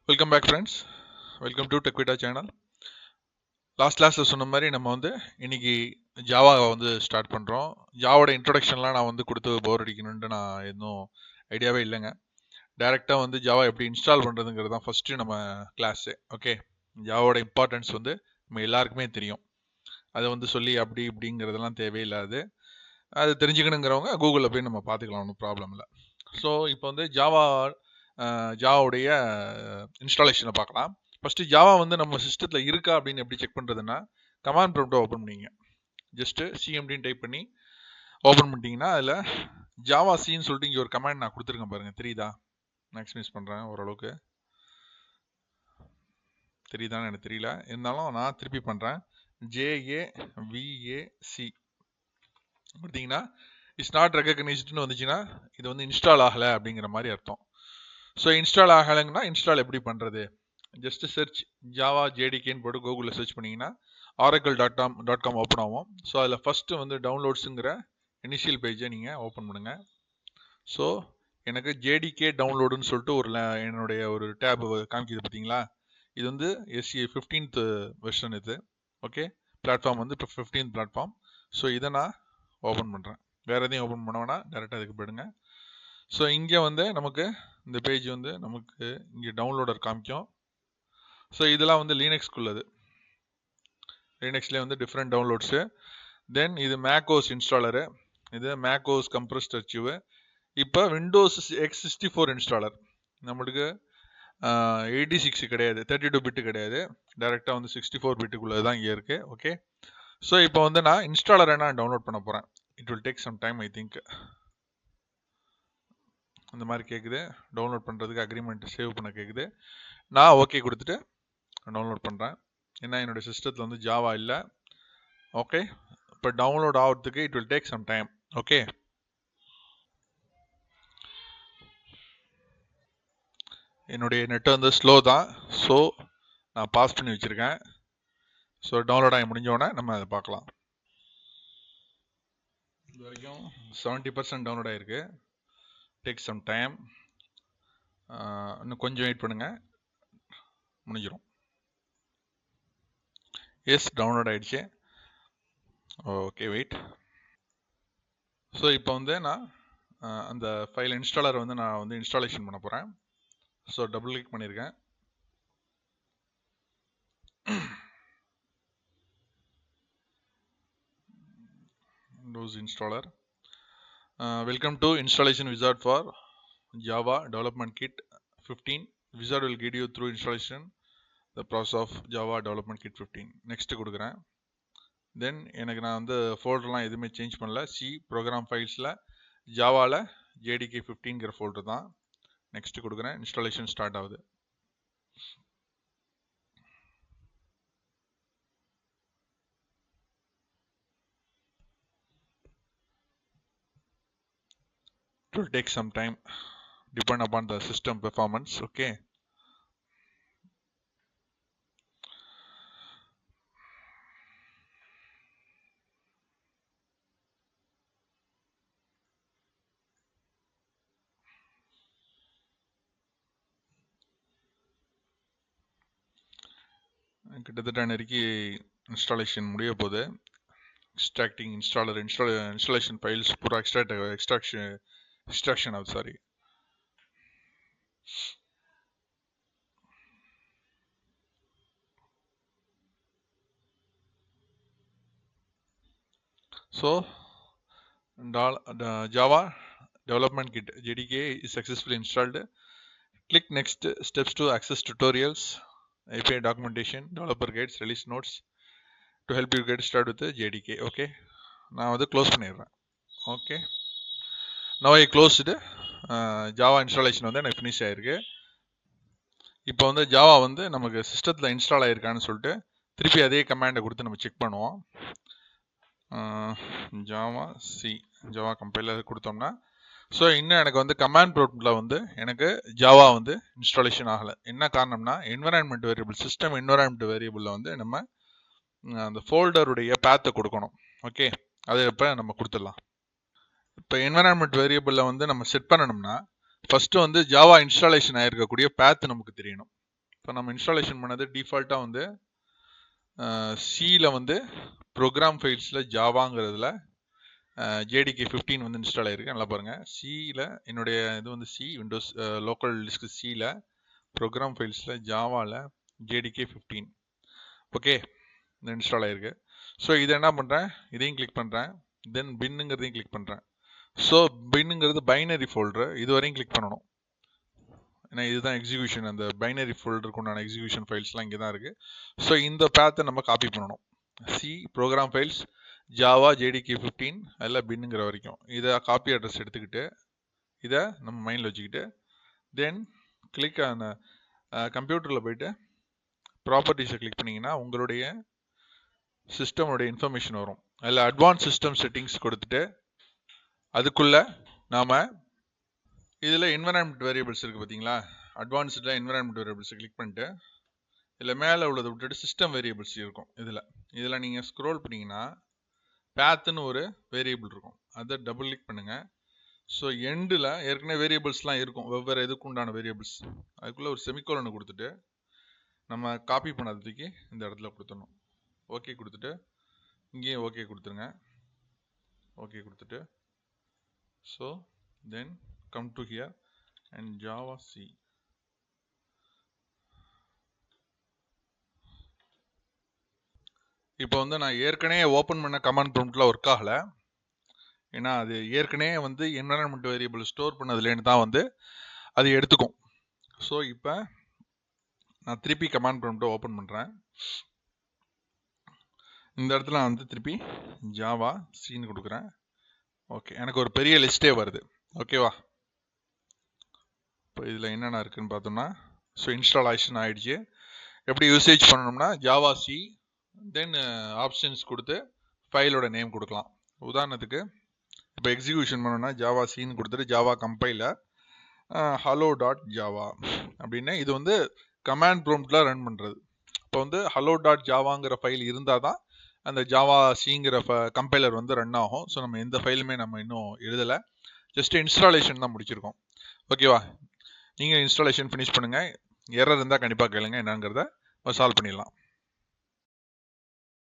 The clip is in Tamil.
Welcome back friends. Welcome to Techvitta channel. Last கிளாஸில் சொன்ன மாதிரி நம்ம இன்னைக்கு ஜாவாவை ஸ்டார்ட் பண்ணுறோம். ஜாவோட இன்ட்ரொடக்ஷன்லாம் நான் கொடுத்து போர் அடிக்கணுன்ட்டு நான் எதுவும் ஐடியாவே இல்லைங்க. டைரெக்டாக ஜாவா எப்படி இன்ஸ்டால் பண்ணுறதுங்கிறது தான் ஃபஸ்ட்டு நம்ம கிளாஸு. ஓகே, ஜாவோட இம்பார்ட்டன்ஸ் நம்ம எல்லாருக்குமே தெரியும். அதை சொல்லி அப்படி இப்படிங்கிறதெல்லாம் தேவையில்லாது. அது தெரிஞ்சுக்கணுங்கிறவங்க கூகுளில் போய் நம்ம பார்த்துக்கலாம், ஒன்றும் ப்ராப்ளம் இல்லை. ஸோ இப்போ ஜாவாவுடைய இன்ஸ்டாலேஷனை பார்க்கலாம். ஃபஸ்ட்டு ஜாவா நம்ம சிஸ்டத்தில் இருக்கா அப்படின்னு எப்படி செக் பண்ணுறதுன்னா, கமாண்ட் ப்ராம்ப்டை ஓப்பன் பண்ணிங்க. ஜஸ்ட்டு சிஎம்டின்னு டைப் பண்ணி ஓப்பன் பண்ணிட்டீங்கன்னா அதில் ஜாவா சின்னு சொல்லிட்டு இங்கே ஒரு கமாண்ட் நான் கொடுத்துருக்கேன் பாருங்கள். தெரியுதா? மேக்ஸிமைஸ் பண்ணுறேன், ஓரளவுக்கு தெரியுதான்னு எனக்கு தெரியல, இருந்தாலும் நான் திருப்பி பண்ணுறேன். JAVAC பார்த்தீங்கன்னா இட்ஸ் நாட் ரெகக்னைஸ்டுன்னு வந்துச்சுன்னா இது இன்ஸ்டால் ஆகலை அப்படிங்கிற மாதிரி அர்த்தம். ஸோ இன்ஸ்டால் ஆகலைங்கன்னா இன்ஸ்டால் எப்படி பண்ணுறது? ஜஸ்ட் சர்ச் ஜாவா ஜேடிகேன்னு போட்டு கூகுளில் சர்ச் பண்ணிங்கன்னா oracle.com ஓப்பன் ஆகும். ஸோ அதில் ஃபஸ்ட்டு டவுன்லோட்ஸுங்கிற இனிஷியல் பேஜை நீங்கள் ஓப்பன் பண்ணுங்கள். ஸோ எனக்கு ஜேடிகே டவுன்லோடுன்னு சொல்லிட்டு என்னுடைய ஒரு டேப் காமிக்கிது பார்த்தீங்களா? இது SE 15th வெர்ஷன் இது. ஓகே, பிளாட்ஃபார்ம் இப்போ 15th பிளாட்ஃபார்ம். ஸோ இதை நான் ஓப்பன் பண்ணுறேன். வேறு எதையும் ஓப்பன் பண்ணோன்னா டேரெக்டாக இதுக்கு போயிடுங்க. ஸோ இங்கே நமக்கு இந்த பேஜ் நமக்கு இங்கே டவுன்லோடர் காமிக்கும். ஸோ இதெல்லாம் லீனக்ஸ்க்குள்ளது. லீனக்ஸ்லேயே டிஃப்ரெண்ட் டவுன்லோட்ஸு. தென் இது மேக்கோஸ் இன்ஸ்டாலரு, இது மேக்கோஸ் கம்ப்ரஸ்ட் அர்ச்சிவு. இப்போ விண்டோஸ் X64 இன்ஸ்டாலர் நம்மளுக்கு 86 கிடையாது, 32 பிட்டு கிடையாது, டேரெக்டாக 64 பிட்டுக்குள்ளது தான் இங்கே இருக்குது. ஓகே, ஸோ இப்போ நான் இன்ஸ்டாலரை நான் டவுன்லோட் பண்ண போகிறேன். It will take some time, I think. அந்த மாதிரி கேட்குது. டவுன்லோட் பண்ணுறதுக்கு அக்ரிமெண்ட் சேவ் பண்ண கேட்குது. நான் ஓகே கொடுத்துட்டு டவுன்லோட் பண்ணுறேன். ஏன்னா என்னுடைய சிஸ்டத்தில் ஜாவா இல்லை. ஓகே, இப்போ டவுன்லோட் ஆகிறதுக்கு it will take some time. Okay, என்னுடைய நெட்டு ஸ்லோ தான். ஸோ நான் பாஸ் பண்ணி வச்சுருக்கேன். ஸோ டவுன்லோட் ஆகி முடிஞ்சோடனே நம்ம அதை பார்க்கலாம். இது வரைக்கும் 70% டவுன்லோட் ஆகிருக்கு. Take some time. இன்னும் கொஞ்சம் வெயிட் பண்ணுங்கள், முடிஞ்சிடும். எஸ், டவுன்லோட் ஆகிடுச்சு. Okay, wait. ஸோ இப்போ நான் அந்த ஃபைல் இன்ஸ்டாலர் நான் இன்ஸ்டாலேஷன் பண்ண போகிறேன். ஸோ டபுள் கிளிக் பண்ணியிருக்கேன். Windows installer. Welcome to installation wizard for Java development kit 15. Wizard will guide you through installation the process of Java development kit 15. Next கொடுக்குறேன். தென் எனக்கு நான் ஃபோல்டர்லாம் எதுவுமே சேஞ்ச் பண்ணல. சி ப்ரோக்ராம் ஃபைல்ஸில் ஜாவாவில் JDK 15ங்கிற ஃபோல்டர் தான். நெக்ஸ்ட் கொடுக்குறேன். இன்ஸ்டாலேஷன் ஸ்டார்ட் ஆகுது. It will take some time, depend upon the system performance. Okay. கிட்டத்தட்ட நெருக்கி இன்ஸ்டாலேஷன் முடிய போகுது. எக்ஸ்ட்ராக்டிங் இன்ஸ்டாலேஷன் ஃபைல்ஸ் பூரா எக்ஸ்ட்ராக்ஷன் ஆகுது. Sorry. So Java development kit JDK is successfully installed. Click next steps to access tutorials, API documentation, developer guides, release notes to help you get started with the JDK. Okay, நான் க்ளோஸ் பண்ணிடுறேன். Okay, now I closed Java installation எனக்கு ஃபினிஷ் ஆயிருக்கு. இப்போ ஜாவா நமக்கு சிஸ்டத்தில் இன்ஸ்டால் ஆயிருக்கான்னு சொல்லிட்டு திருப்பி அதே கமாண்டை கொடுத்து நம்ம செக் பண்ணுவோம். ஜாவா கம்பைலர் கொடுத்தோம்னா, ஸோ இன்னும் எனக்கு கமாண்ட் ப்ராம்ப்டில் எனக்கு ஜாவா இன்ஸ்டாலேஷன் ஆகலை. என்ன காரணம்னா, என்விரான்மெண்ட் வேரியபிள், சிஸ்டம் என்விரான்மெண்ட் வேரியபிளில் நம்ம அந்த ஃபோல்டருடைய பேத்தை கொடுக்கணும். ஓகே, அதை இப்போ நம்ம கொடுத்துடலாம். இப்போ என்விரான்மெண்ட் வேரியபிளில் நம்ம செட் பண்ணணும்னா ஃபஸ்ட்டு ஜாவா இன்ஸ்டாலேஷன் ஆகிருக்கக்கூடிய பேத்து நமக்கு தெரியணும். இப்போ நம்ம இன்ஸ்டாலேஷன் பண்ணது டிஃபால்ட்டாக வந்து சியில் வந்து ப்ரோக்ராம் ஃபைல்ஸில் ஜாவாங்கிறதுல JDK 15 வந்து இன்ஸ்டால் ஆயிருக்கு. நல்லா பாருங்கள், சியில் என்னுடைய இது வந்து சி விண்டோஸ் லோக்கல் டிஸ்க் சியில் ப்ரோக்ராம் ஃபைல்ஸில் ஜாவாவில் JDK 15 ஓகே இந்த இன்ஸ்டால் ஆயிருக்கு. ஸோ இதை என்ன பண்ணுறேன், இதையும் கிளிக் பண்ணுறேன், தென் பின்னுங்கிறதையும் கிளிக் பண்ணுறேன். ஸோ பின்னுங்கிறது பைனரி ஃபோல்டரு, இது வரையும் கிளிக் பண்ணணும். ஏன்னா இதுதான் எக்ஸிக்யூஷன், அந்த பைனரி ஃபோல்டருக்கு உண்டான எக்ஸிக்யூஷன் ஃபைல்ஸ்லாம் இங்கே தான் இருக்குது. ஸோ இந்த பேத்தை நம்ம காப்பி பண்ணணும். C program files Java JDK 15 அதில் பின்னுங்கிற வரைக்கும் இதை காப்பி அட்ரஸ் எடுத்துக்கிட்டு இதை நம்ம மைண்டில் வச்சுக்கிட்டு தென் கிளிக் அந்த கம்ப்யூட்டரில் போயிட்டு ப்ராப்பர்ட்டிஸை கிளிக் பண்ணிங்கன்னா உங்களுடைய சிஸ்டமோடைய இன்ஃபர்மேஷன் வரும். அதில் அட்வான்ஸ் சிஸ்டம் செட்டிங்ஸ் கொடுத்துட்டு அதுக்குள்ளே நாம் இதில் என்விரான்மெண்ட் வேரியபிள்ஸ் இருக்குது பார்த்தீங்களா, அட்வான்ஸ்டில் என்விரான்மெண்ட் வேரியபிள்ஸை கிளிக் பண்ணிட்டு இதில் மேலே உள்ளதை விட்டுட்டு சிஸ்டம் வேரியபிள்ஸ் இருக்கும். இதில் நீங்கள் ஸ்க்ரோல் பண்ணிங்கன்னா பேத்துன்னு ஒரு வேரியபிள் இருக்கும், அதை டபுள் கிளிக் பண்ணுங்கள். ஸோ எண்டில் ஏற்கனவே வேரியபிள்ஸ்லாம் இருக்கும், வெவ்வேறு எதுக்கு உண்டான வேரியபிள்ஸ், அதுக்குள்ளே ஒரு செமிகோலனை கொடுத்துட்டு நம்ம காப்பி பண்ணதுக்கு இந்த இடத்துல கொடுத்துடணும். ஓகே கொடுத்துட்டு இங்கேயும் ஓகே கொடுத்துருங்க. ஓகே கொடுத்துட்டு so then come to here and Java C. இப்போ வந்து நான் ஏற்கனவே ஓப்பன் பண்ண கமாண்ட் ப்ராம்ப்டில் ஒர்க் ஆகலை, ஏன்னா அது ஏற்கனவே வந்து என்விரான்மெண்ட் வேரியபிள் ஸ்டோர் பண்ணதுலேருந்து தான் வந்து அது எடுத்துக்கும். ஸோ இப்போ நான் திருப்பி கமாண்ட் ப்ராம்ப்டை ஓப்பன் பண்ணுறேன். இந்த இடத்துல நான் வந்து திருப்பி ஜாவா சின்னு கொடுக்குறேன். ஓகே, எனக்கு ஒரு பெரிய லிஸ்ட்டே வருது. ஓகேவா, இப்போ இதில் என்னென்ன இருக்குதுன்னு பார்த்தோம்னா, ஸோ இன்ஸ்டாலேஷன் ஆகிடுச்சு. எப்படி யூசேஜ் பண்ணணும்னா ஜாவா சி தென் ஆப்ஷன்ஸ் கொடுத்து ஃபைலோட நேம் கொடுக்கலாம். உதாரணத்துக்கு இப்போ எக்ஸிக்யூஷன் பண்ணணும்னா ஜாவா சின்னு கொடுத்துட்டு ஜாவா கம்பைலர் hello.java அப்படின்னா இது வந்து கமாண்ட் ப்ராம்ப்டில் ரன் பண்ணுறது. இப்போ வந்து hello.javaங்கிற ஃபைல் இருந்தால் தான் அந்த ஜாவா சிங்கிற கம்பைலர் வந்து ரன் ஆகும். ஸோ நம்ம எந்த ஃபைலுமே நம்ம இன்னும் எழுதலை, ஜஸ்ட் இன்ஸ்டாலேஷன் தான் முடிச்சிருக்கோம். ஓகேவா, நீங்கள் இன்ஸ்டாலேஷன் ஃபினிஷ் பண்ணுங்கள். எரர் இருந்தால் கண்டிப்பாக கேளுங்க, என்னங்கிறத சால்வ் பண்ணிடலாம்.